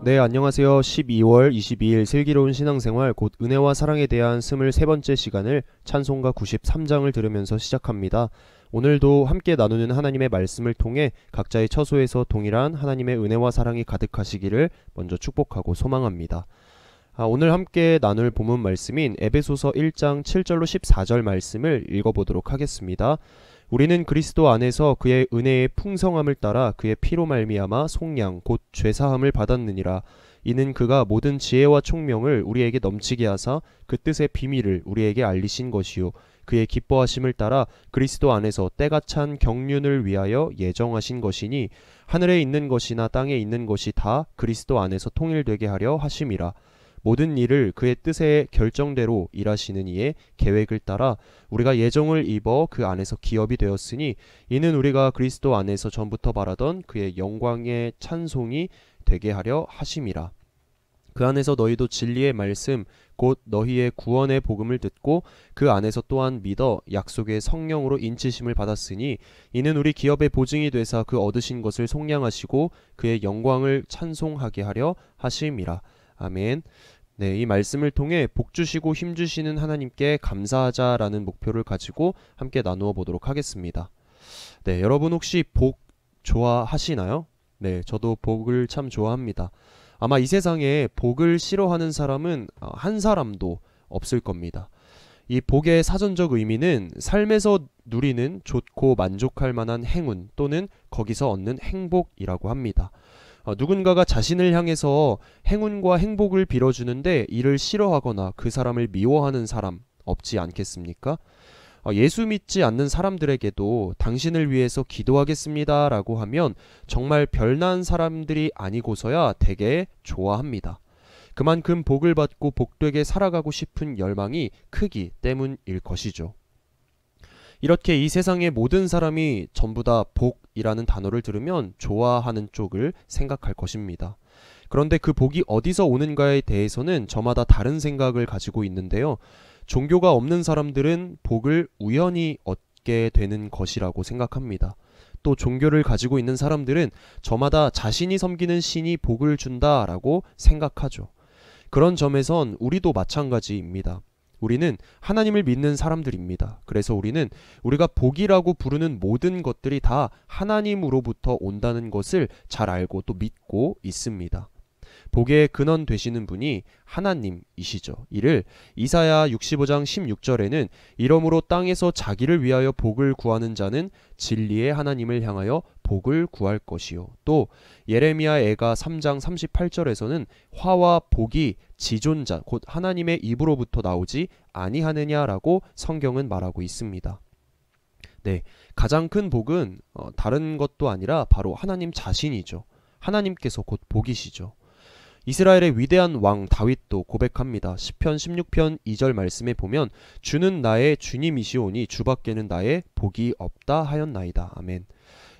네, 안녕하세요. 12월 22일 슬기로운 신앙생활 곧 은혜와 사랑에 대한 23번째 시간을 찬송가 93장을 들으면서 시작합니다. 오늘도 함께 나누는 하나님의 말씀을 통해 각자의 처소에서 동일한 하나님의 은혜와 사랑이 가득하시기를 먼저 축복하고 소망합니다. 오늘 함께 나눌 본문 말씀인 에베소서 1장 7절로 14절 말씀을 읽어보도록 하겠습니다. 우리는 그리스도 안에서 그의 은혜의 풍성함을 따라 그의 피로 말미암아 속량 곧 죄사함을 받았느니라. 이는 그가 모든 지혜와 총명을 우리에게 넘치게 하사 그 뜻의 비밀을 우리에게 알리신 것이요 그의 기뻐하심을 따라 그리스도 안에서 때가 찬 경륜을 위하여 예정하신 것이니 하늘에 있는 것이나 땅에 있는 것이 다 그리스도 안에서 통일되게 하려 하심이라. 모든 일을 그의 뜻의 결정대로 일하시는 이의 계획을 따라 우리가 예정을 입어 그 안에서 기업이 되었으니 이는 우리가 그리스도 안에서 전부터 바라던 그의 영광의 찬송이 되게 하려 하심이라. 그 안에서 너희도 진리의 말씀 곧 너희의 구원의 복음을 듣고 그 안에서 또한 믿어 약속의 성령으로 인치심을 받았으니 이는 우리 기업의 보증이 되사 그 얻으신 것을 속량하시고 그의 영광을 찬송하게 하려 하심이라. 아멘. 네, 이 말씀을 통해 복 주시고 힘 주시는 하나님께 감사하자라는 목표를 가지고 함께 나누어 보도록 하겠습니다. 네, 여러분 혹시 복 좋아하시나요? 네, 저도 복을 참 좋아합니다. 아마 이 세상에 복을 싫어하는 사람은 한 사람도 없을 겁니다. 이 복의 사전적 의미는 삶에서 누리는 좋고 만족할 만한 행운 또는 거기서 얻는 행복이라고 합니다. 누군가가 자신을 향해서 행운과 행복을 빌어주는데 이를 싫어하거나 그 사람을 미워하는 사람 없지 않겠습니까? 예수 믿지 않는 사람들에게도 당신을 위해서 기도하겠습니다 라고 하면 정말 별난 사람들이 아니고서야 되게 좋아합니다. 그만큼 복을 받고 복되게 살아가고 싶은 열망이 크기 때문일 것이죠. 이렇게 이 세상의 모든 사람이 전부 다 복이라는 단어를 들으면 좋아하는 쪽을 생각할 것입니다. 그런데 그 복이 어디서 오는가에 대해서는 저마다 다른 생각을 가지고 있는데요. 종교가 없는 사람들은 복을 우연히 얻게 되는 것이라고 생각합니다. 또 종교를 가지고 있는 사람들은 저마다 자신이 섬기는 신이 복을 준다라고 생각하죠. 그런 점에선 우리도 마찬가지입니다. 우리는 하나님을 믿는 사람들입니다. 그래서 우리는 우리가 복이라고 부르는 모든 것들이 다 하나님으로부터 온다는 것을 잘 알고 또 믿고 있습니다. 복의 근원 되시는 분이 하나님이시죠. 이를 이사야 65장 16절에는 이러므로 땅에서 자기를 위하여 복을 구하는 자는 진리의 하나님을 향하여 복을 구할 것이요. 또 예레미야 애가 3장 38절에서는 화와 복이 지존자 곧 하나님의 입으로부터 나오지 아니하느냐라고 성경은 말하고 있습니다. 네, 가장 큰 복은 다른 것도 아니라 바로 하나님 자신이죠. 하나님께서 곧 복이시죠. 이스라엘의 위대한 왕 다윗도 고백합니다. 시편 16편 2절 말씀에 보면 주는 나의 주님이시오니 주밖에는 나의 복이 없다 하였나이다. 아멘.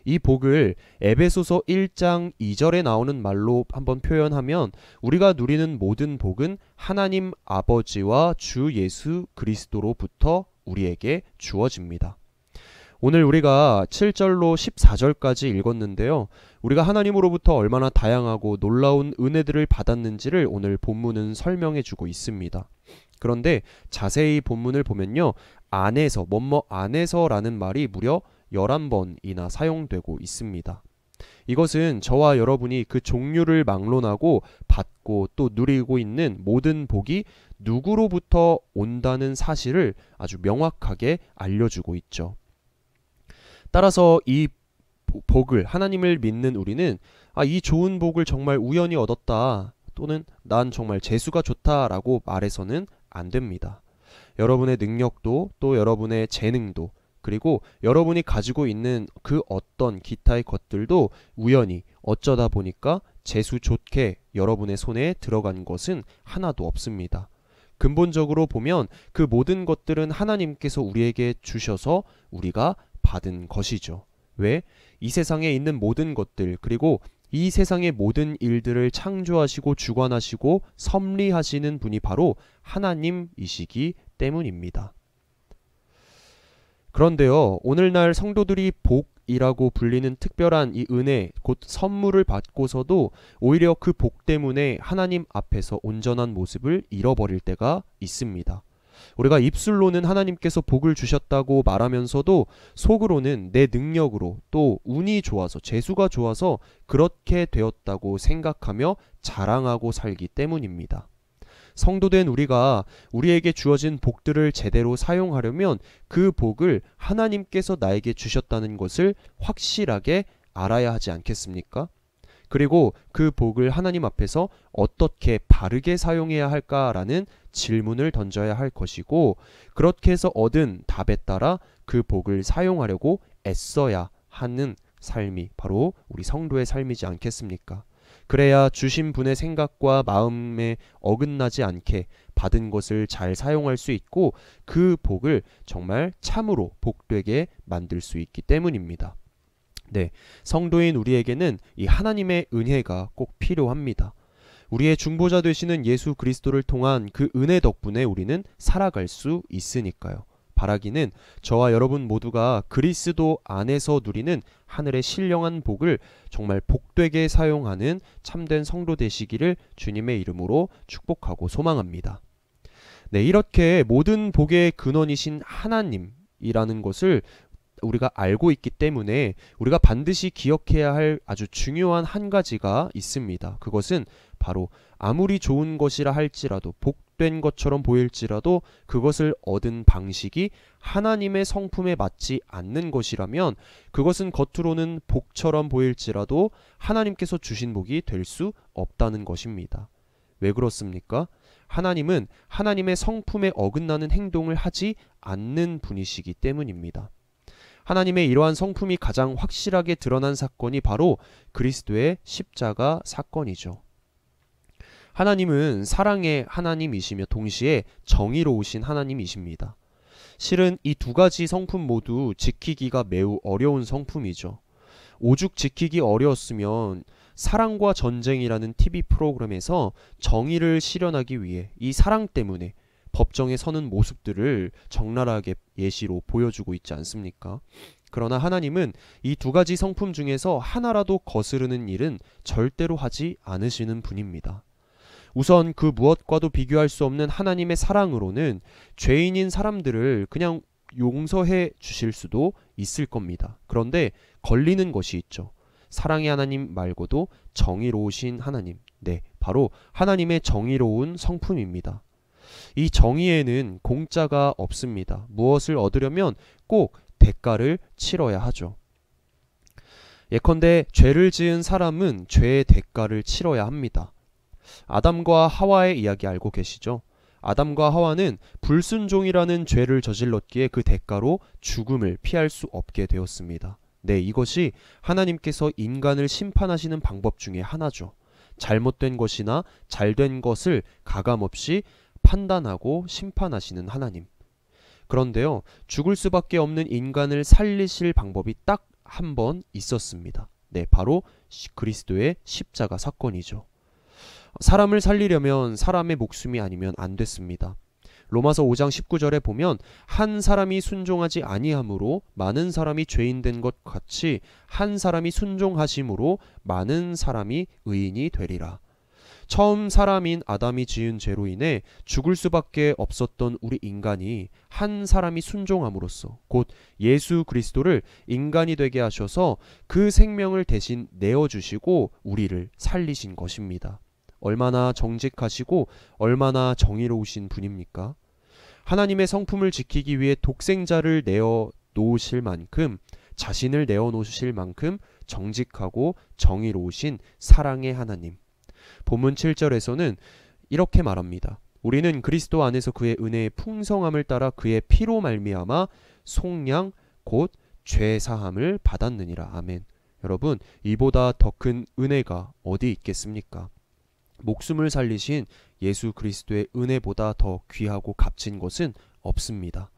이 복을 에베소서 1장 2절에 나오는 말로 한번 표현하면 우리가 누리는 모든 복은 하나님 아버지와 주 예수 그리스도로부터 우리에게 주어집니다. 오늘 우리가 7절로 14절까지 읽었는데요. 우리가 하나님으로부터 얼마나 다양하고 놀라운 은혜들을 받았는지를 오늘 본문은 설명해 주고 있습니다. 그런데 자세히 본문을 보면요. 안에서, 뭐뭐 안에서라는 말이 무려 11번이나 사용되고 있습니다. 이것은 저와 여러분이 그 종류를 막론하고 받고 또 누리고 있는 모든 복이 누구로부터 온다는 사실을 아주 명확하게 알려주고 있죠. 따라서 이 복을 하나님을 믿는 우리는 이 좋은 복을 정말 우연히 얻었다 또는 난 정말 재수가 좋다라고 말해서는 안 됩니다. 여러분의 능력도 또 여러분의 재능도 그리고 여러분이 가지고 있는 그 어떤 기타의 것들도 우연히 어쩌다 보니까 재수 좋게 여러분의 손에 들어간 것은 하나도 없습니다. 근본적으로 보면 그 모든 것들은 하나님께서 우리에게 주셔서 우리가 받은 것이죠. 왜? 이 세상에 있는 모든 것들 그리고 이 세상의 모든 일들을 창조하시고 주관하시고 섭리하시는 분이 바로 하나님이시기 때문입니다. 그런데요, 오늘날 성도들이 복 복이라고 불리는 특별한 이 은혜, 곧 선물을 받고서도 오히려 그 복 때문에 하나님 앞에서 온전한 모습을 잃어버릴 때가 있습니다. 우리가 입술로는 하나님께서 복을 주셨다고 말하면서도 속으로는 내 능력으로 또 운이 좋아서 재수가 좋아서 그렇게 되었다고 생각하며 자랑하고 살기 때문입니다. 성도된 우리가 우리에게 주어진 복들을 제대로 사용하려면 그 복을 하나님께서 나에게 주셨다는 것을 확실하게 알아야 하지 않겠습니까? 그리고 그 복을 하나님 앞에서 어떻게 바르게 사용해야 할까라는 질문을 던져야 할 것이고, 그렇게 해서 얻은 답에 따라 그 복을 사용하려고 애써야 하는 삶이 바로 우리 성도의 삶이지 않겠습니까? 그래야 주신 분의 생각과 마음에 어긋나지 않게 받은 것을 잘 사용할 수 있고 그 복을 정말 참으로 복되게 만들 수 있기 때문입니다. 네, 성도인 우리에게는 이 하나님의 은혜가 꼭 필요합니다. 우리의 중보자 되시는 예수 그리스도를 통한 그 은혜 덕분에 우리는 살아갈 수 있으니까요. 바라기는 저와 여러분 모두가 그리스도 안에서 누리는 하늘의 신령한 복을 정말 복되게 사용하는 참된 성도 되시기를 주님의 이름으로 축복하고 소망합니다. 네, 이렇게 모든 복의 근원이신 하나님이라는 것을 우리가 알고 있기 때문에 우리가 반드시 기억해야 할 아주 중요한 한 가지가 있습니다. 그것은 바로 아무리 좋은 것이라 할지라도 복된 것처럼 보일지라도 그것을 얻은 방식이 하나님의 성품에 맞지 않는 것이라면 그것은 겉으로는 복처럼 보일지라도 하나님께서 주신 복이 될 수 없다는 것입니다. 왜 그렇습니까? 하나님은 하나님의 성품에 어긋나는 행동을 하지 않는 분이시기 때문입니다. 하나님의 이러한 성품이 가장 확실하게 드러난 사건이 바로 그리스도의 십자가 사건이죠. 하나님은 사랑의 하나님이시며 동시에 정의로우신 하나님이십니다. 실은 이 두 가지 성품 모두 지키기가 매우 어려운 성품이죠. 오죽 지키기 어려웠으면 사랑과 전쟁이라는 TV 프로그램에서 정의를 실현하기 위해 이 사랑 때문에 법정에 서는 모습들을 적나라하게 예시로 보여주고 있지 않습니까? 그러나 하나님은 이 두 가지 성품 중에서 하나라도 거스르는 일은 절대로 하지 않으시는 분입니다. 우선 그 무엇과도 비교할 수 없는 하나님의 사랑으로는 죄인인 사람들을 그냥 용서해 주실 수도 있을 겁니다. 그런데 걸리는 것이 있죠. 사랑의 하나님 말고도 정의로우신 하나님, 네, 바로 하나님의 정의로운 성품입니다. 이 정의에는 공짜가 없습니다. 무엇을 얻으려면 꼭 대가를 치러야 하죠. 예컨대 죄를 지은 사람은 죄의 대가를 치러야 합니다. 아담과 하와의 이야기 알고 계시죠? 아담과 하와는 불순종이라는 죄를 저질렀기에 그 대가로 죽음을 피할 수 없게 되었습니다. 네, 이것이 하나님께서 인간을 심판하시는 방법 중에 하나죠. 잘못된 것이나 잘된 것을 가감없이 판단하고 심판하시는 하나님. 그런데요, 죽을 수밖에 없는 인간을 살리실 방법이 딱 한 번 있었습니다. 네, 바로 그리스도의 십자가 사건이죠. 사람을 살리려면 사람의 목숨이 아니면 안 됐습니다. 로마서 5장 19절에 보면 한 사람이 순종하지 아니함으로 많은 사람이 죄인된 것 같이 한 사람이 순종하심으로 많은 사람이 의인이 되리라. 처음 사람인 아담이 지은 죄로 인해 죽을 수밖에 없었던 우리 인간이 한 사람이 순종함으로써 곧 예수 그리스도를 인간이 되게 하셔서 그 생명을 대신 내어주시고 우리를 살리신 것입니다. 얼마나 정직하시고 얼마나 정의로우신 분입니까? 하나님의 성품을 지키기 위해 독생자를 내어 놓으실 만큼, 자신을 내어 놓으실 만큼 정직하고 정의로우신 사랑의 하나님. 본문 7절에서는 이렇게 말합니다. 우리는 그리스도 안에서 그의 은혜의 풍성함을 따라 그의 피로 말미암아 속량 곧 죄 사함을 받았느니라. 아멘. 여러분, 이보다 더 큰 은혜가 어디 있겠습니까? 목숨을 살리신 예수 그리스도의 은혜보다 더 귀하고 값진 것은 없습니다.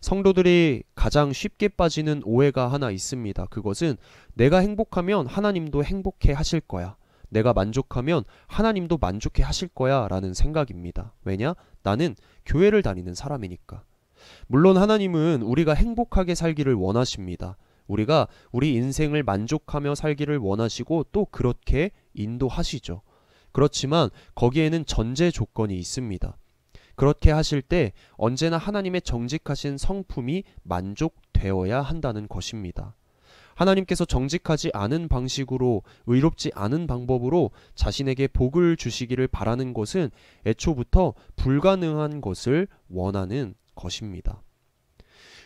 성도들이 가장 쉽게 빠지는 오해가 하나 있습니다. 그것은 내가 행복하면 하나님도 행복해 하실 거야. 내가 만족하면 하나님도 만족해 하실 거야 라는 생각입니다. 왜냐? 나는 교회를 다니는 사람이니까. 물론 하나님은 우리가 행복하게 살기를 원하십니다. 우리가 우리 인생을 만족하며 살기를 원하시고 또 그렇게 인도하시죠. 그렇지만 거기에는 전제 조건이 있습니다. 그렇게 하실 때 언제나 하나님의 정직하신 성품이 만족되어야 한다는 것입니다. 하나님께서 정직하지 않은 방식으로, 의롭지 않은 방법으로 자신에게 복을 주시기를 바라는 것은 애초부터 불가능한 것을 원하는 것입니다.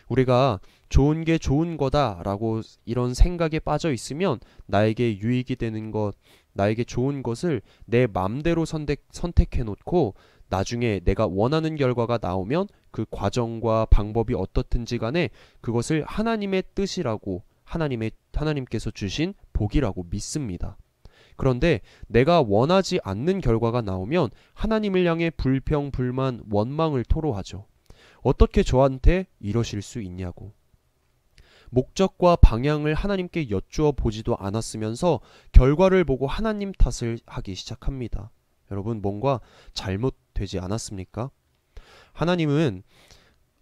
우리가 좋은 게 좋은 거다라고 이런 생각에 빠져 있으면 나에게 유익이 되는 것, 나에게 좋은 것을 내 맘대로 선택해 놓고 나중에 내가 원하는 결과가 나오면 그 과정과 방법이 어떻든지 간에 그것을 하나님의 뜻이라고, 하나님께서 주신 복이라고 믿습니다. 그런데 내가 원하지 않는 결과가 나오면 하나님을 향해 불평, 불만, 원망을 토로하죠. 어떻게 저한테 이러실 수 있냐고. 목적과 방향을 하나님께 여쭈어 보지도 않았으면서 결과를 보고 하나님 탓을 하기 시작합니다. 여러분, 뭔가 잘못되지 않았습니까? 하나님은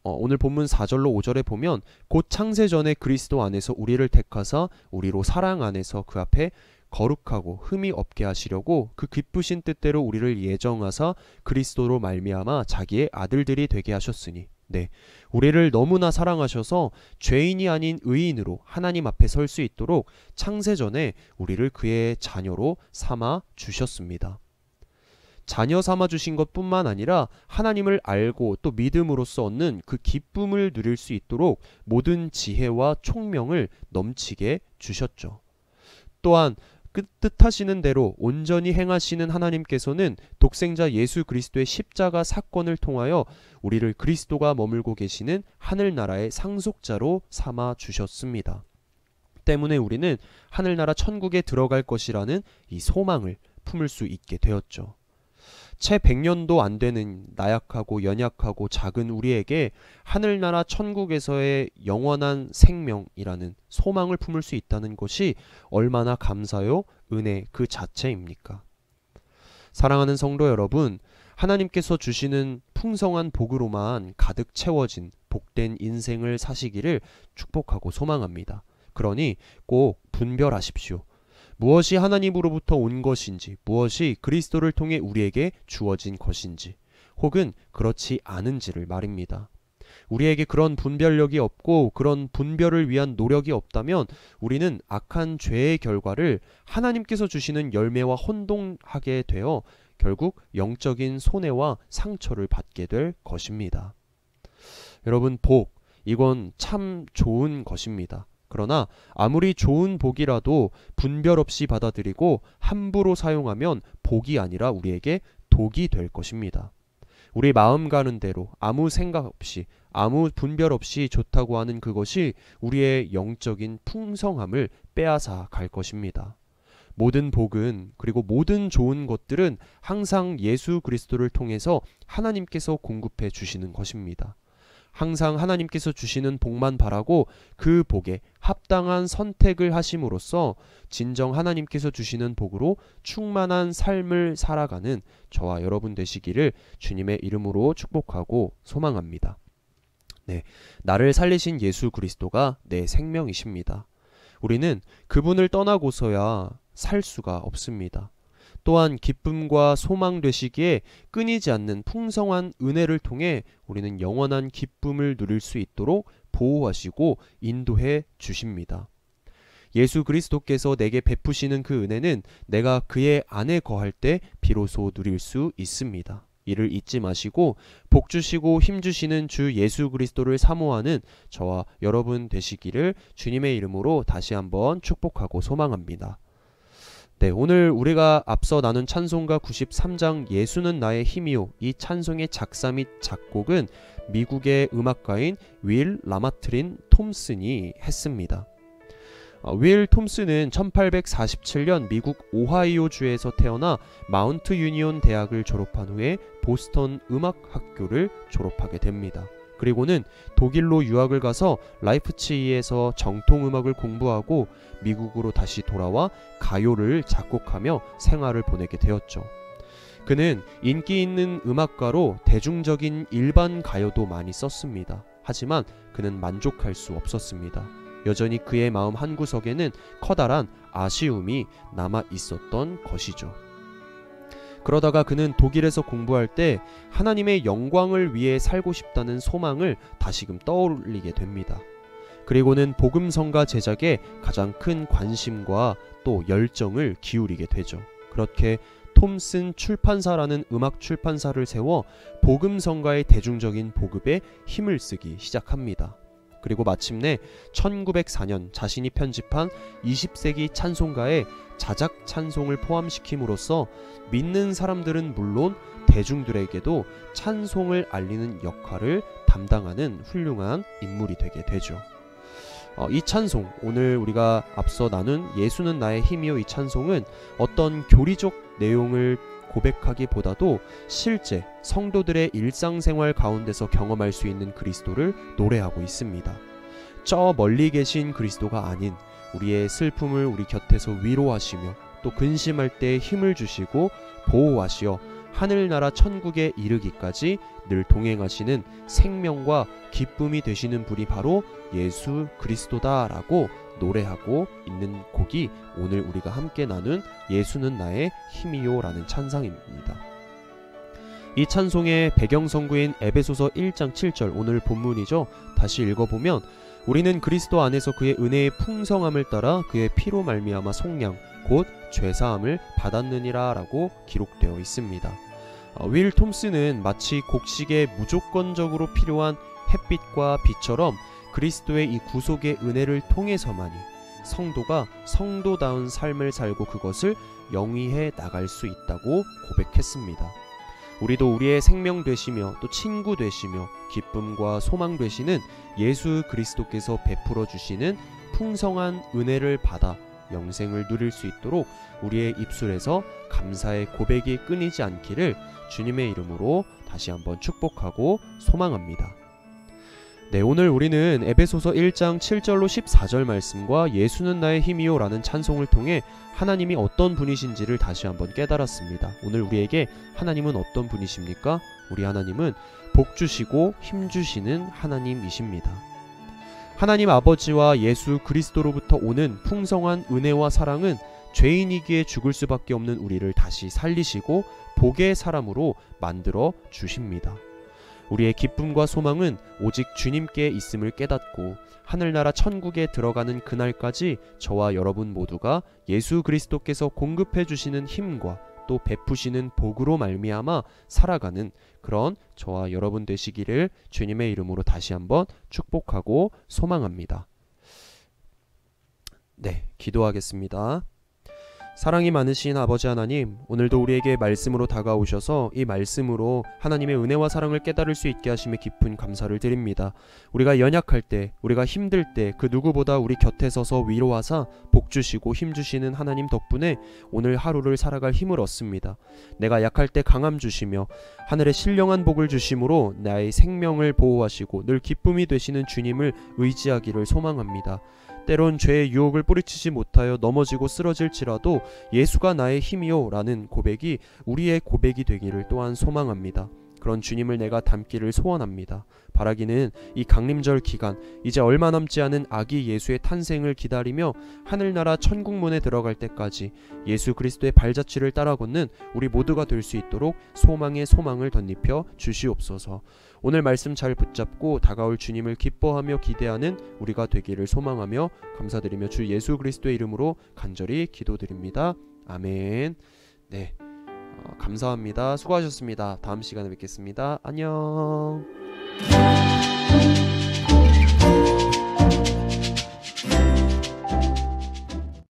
오늘 본문 4절로 5절에 보면 곧 창세전에 그리스도 안에서 우리를 택하사 우리로 사랑 안에서 그 앞에 거룩하고 흠이 없게 하시려고 그 기쁘신 뜻대로 우리를 예정하사 그리스도로 말미암아 자기의 아들들이 되게 하셨으니, 네, 우리를 너무나 사랑하셔서 죄인이 아닌 의인으로 하나님 앞에 설 수 있도록 창세전에 우리를 그의 자녀로 삼아 주셨습니다. 자녀 삼아 주신 것뿐만 아니라 하나님을 알고 또 믿음으로써 얻는 그 기쁨을 누릴 수 있도록 모든 지혜와 총명을 넘치게 주셨죠. 또한 뜻하시는 대로 온전히 행하시는 하나님께서는 독생자 예수 그리스도의 십자가 사건을 통하여 우리를 그리스도가 머물고 계시는 하늘나라의 상속자로 삼아 주셨습니다. 때문에 우리는 하늘나라 천국에 들어갈 것이라는 이 소망을 품을 수 있게 되었죠. 채 100년도 안 되는 나약하고 연약하고 작은 우리에게 하늘나라 천국에서의 영원한 생명이라는 소망을 품을 수 있다는 것이 얼마나 감사요, 은혜 그 자체입니까? 사랑하는 성도 여러분, 하나님께서 주시는 풍성한 복으로만 가득 채워진 복된 인생을 사시기를 축복하고 소망합니다. 그러니 꼭 분별하십시오. 무엇이 하나님으로부터 온 것인지, 무엇이 그리스도를 통해 우리에게 주어진 것인지, 혹은 그렇지 않은지를 말입니다. 우리에게 그런 분별력이 없고 그런 분별을 위한 노력이 없다면 우리는 악한 죄의 결과를 하나님께서 주시는 열매와 혼동하게 되어 결국 영적인 손해와 상처를 받게 될 것입니다. 여러분, 복, 이건 참 좋은 것입니다. 그러나 아무리 좋은 복이라도 분별 없이 받아들이고 함부로 사용하면 복이 아니라 우리에게 독이 될 것입니다. 우리 마음 가는 대로 아무 생각 없이, 아무 분별 없이 좋다고 하는 그것이 우리의 영적인 풍성함을 빼앗아 갈 것입니다. 모든 복은, 그리고 모든 좋은 것들은 항상 예수 그리스도를 통해서 하나님께서 공급해 주시는 것입니다. 항상 하나님께서 주시는 복만 바라고 그 복에 합당한 선택을 하심으로써 진정 하나님께서 주시는 복으로 충만한 삶을 살아가는 저와 여러분 되시기를 주님의 이름으로 축복하고 소망합니다. 네, 나를 살리신 예수 그리스도가 내 생명이십니다. 우리는 그분을 떠나고서야 살 수가 없습니다. 또한 기쁨과 소망 되시기에 끊이지 않는 풍성한 은혜를 통해 우리는 영원한 기쁨을 누릴 수 있도록 보호하시고 인도해 주십니다. 예수 그리스도께서 내게 베푸시는 그 은혜는 내가 그의 안에 거할 때 비로소 누릴 수 있습니다. 이를 잊지 마시고 복 주시고 힘 주시는 주 예수 그리스도를 사모하는 저와 여러분 되시기를 주님의 이름으로 다시 한번 축복하고 소망합니다. 네, 오늘 우리가 앞서 나눈 찬송가 93장 예수는 나의 힘이요, 이 찬송의 작사 및 작곡은 미국의 음악가인 윌 라마트린 톰슨이 했습니다. 윌 톰슨은 1847년 미국 오하이오주에서 태어나 마운트 유니온 대학을 졸업한 후에 보스턴 음악학교를 졸업하게 됩니다. 그리고는 독일로 유학을 가서 라이프치히에서 정통음악을 공부하고 미국으로 다시 돌아와 가요를 작곡하며 생활을 보내게 되었죠. 그는 인기 있는 음악가로 대중적인 일반 가요도 많이 썼습니다. 하지만 그는 만족할 수 없었습니다. 여전히 그의 마음 한구석에는 커다란 아쉬움이 남아 있었던 것이죠. 그러다가 그는 독일에서 공부할 때 하나님의 영광을 위해 살고 싶다는 소망을 다시금 떠올리게 됩니다. 그리고는 복음성가 제작에 가장 큰 관심과 또 열정을 기울이게 되죠. 그렇게 톰슨 출판사라는 음악 출판사를 세워 복음성가의 대중적인 보급에 힘을 쓰기 시작합니다. 그리고 마침내 1904년 자신이 편집한 20세기 찬송가에 자작 찬송을 포함시킴으로써 믿는 사람들은 물론 대중들에게도 찬송을 알리는 역할을 담당하는 훌륭한 인물이 되게 되죠. 이 찬송, 오늘 우리가 앞서 나눈 예수는 나의 힘이요, 이 찬송은 어떤 교리적 내용을 고백하기보다도 실제 성도들의 일상생활 가운데서 경험할 수 있는 그리스도를 노래하고 있습니다. 저 멀리 계신 그리스도가 아닌 우리의 슬픔을 우리 곁에서 위로하시며 또 근심할 때 힘을 주시고 보호하시어 하늘나라 천국에 이르기까지 늘 동행하시는 생명과 기쁨이 되시는 분이 바로 예수 그리스도다라고 노래하고 있는 곡이 오늘 우리가 함께 나눈 예수는 나의 힘이요 라는 찬상입니다. 이 찬송의 배경성구인 에베소서 1장 7절, 오늘 본문이죠. 다시 읽어보면 우리는 그리스도 안에서 그의 은혜의 풍성함을 따라 그의 피로 말미암아 속량 곧 죄사함을 받았느니라 라고 기록되어 있습니다. 윌 톰슨은 마치 곡식에 무조건적으로 필요한 햇빛과 빛처럼 그리스도의 이 구속의 은혜를 통해서만이 성도가 성도다운 삶을 살고 그것을 영위해 나갈 수 있다고 고백했습니다. 우리도 우리의 생명 되시며 또 친구 되시며 기쁨과 소망 되시는 예수 그리스도께서 베풀어 주시는 풍성한 은혜를 받아 영생을 누릴 수 있도록 우리의 입술에서 감사의 고백이 끊이지 않기를 주님의 이름으로 다시 한번 축복하고 소망합니다. 네, 오늘 우리는 에베소서 1장 7절로 14절 말씀과 예수는 나의 힘이요 라는 찬송을 통해 하나님이 어떤 분이신지를 다시 한번 깨달았습니다. 오늘 우리에게 하나님은 어떤 분이십니까? 우리 하나님은 복 주시고 힘 주시는 하나님이십니다. 하나님 아버지와 예수 그리스도로부터 오는 풍성한 은혜와 사랑은 죄인이기에 죽을 수밖에 없는 우리를 다시 살리시고 복의 사람으로 만들어 주십니다. 우리의 기쁨과 소망은 오직 주님께 있음을 깨닫고 하늘나라 천국에 들어가는 그날까지 저와 여러분 모두가 예수 그리스도께서 공급해 주시는 힘과 또 베푸시는 복으로 말미암아 살아가는 그런 저와 여러분 되시기를 주님의 이름으로 다시 한번 축복하고 소망합니다. 네, 기도하겠습니다. 사랑이 많으신 아버지 하나님, 오늘도 우리에게 말씀으로 다가오셔서 이 말씀으로 하나님의 은혜와 사랑을 깨달을 수 있게 하심에 깊은 감사를 드립니다. 우리가 연약할 때, 우리가 힘들 때 그 누구보다 우리 곁에 서서 위로하사 복 주시고 힘 주시는 하나님 덕분에 오늘 하루를 살아갈 힘을 얻습니다. 내가 약할 때 강함 주시며 하늘의 신령한 복을 주심으로 나의 생명을 보호하시고 늘 기쁨이 되시는 주님을 의지하기를 소망합니다. 때론 죄의 유혹을 뿌리치지 못하여 넘어지고 쓰러질지라도 예수가 나의 힘이요 라는 고백이 우리의 고백이 되기를 또한 소망합니다. 그런 주님을 내가 닮기를 소원합니다. 바라기는 이 강림절 기간, 이제 얼마 남지 않은 아기 예수의 탄생을 기다리며 하늘나라 천국문에 들어갈 때까지 예수 그리스도의 발자취를 따라 걷는 우리 모두가 될 수 있도록 소망의 소망을 덧입혀 주시옵소서. 오늘 말씀 잘 붙잡고 다가올 주님을 기뻐하며 기대하는 우리가 되기를 소망하며 감사드리며 주 예수 그리스도의 이름으로 간절히 기도드립니다. 아멘. 네, 감사합니다. 수고하셨습니다. 다음 시간에 뵙겠습니다. 안녕.